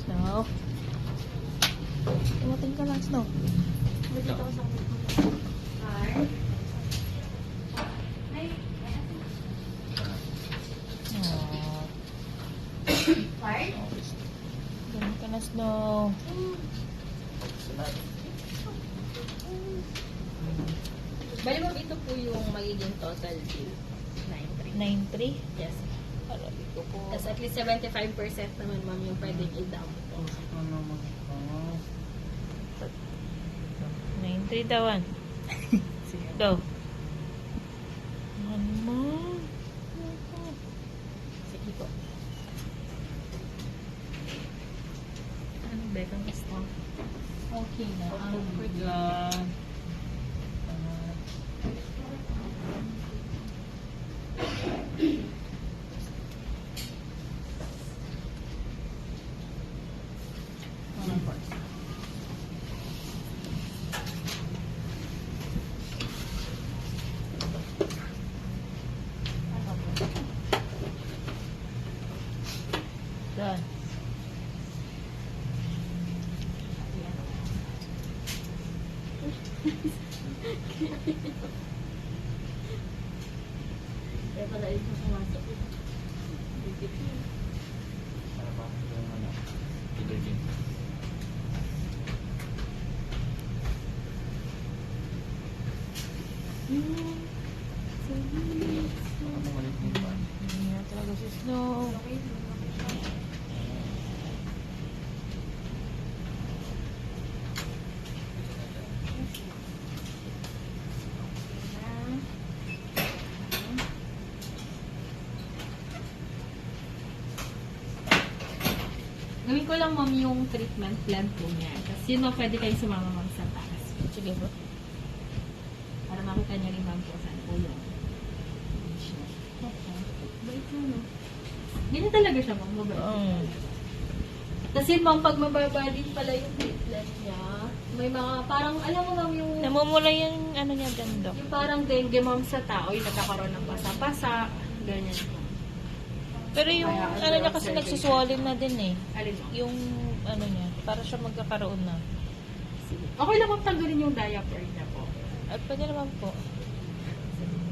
Snow. Tumating ka lang, Snow. Dito ako sa Oh. Fire? Ganun ka na, Snow. Bali ma'am, ito po yung magiging total bill. 9.3. 9.3? Yes. Arabi ko po. Tapos at least 75% naman ma'am yung pwedeng i-down po. 9.3 dawan. Sige. Go. Ano? Sige po. Ano ba kang gusto? Okay na. Quick lang. Done. Kaya pala ito pumasok. Para pa yung ano, ilagin. Ano malit din ba? Hindi na talaga si Snow. Gawin ko lang ma'am yung treatment plan po niya. Tapos yun ma'am, pwede kayong sumama ma'am sa taas. Sige bro. Para makita niyo rin ma'am kung saan po yung bait mo, no? Ganyan talaga siya ma'am, mabait. Tapos yun ma'am, pag mababa din pala yung treatment niya, may mga parang, alam mo ma'am yung Namumula yung ano niya ganda. yung parang dengue ma'am sa tao, yung nagkakaroon ng pasa-pasa, ganyan po. Pero yung ano niya kasi nagsuswollen na din eh. Alin mo? Yung ano niya, para siya magkakaroon na. Sige. Okay lang ma'am, tanggalin yung diaper niya po. At pwede naman po.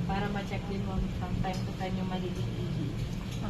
Para ma-check din ma'am from time to time yung magiging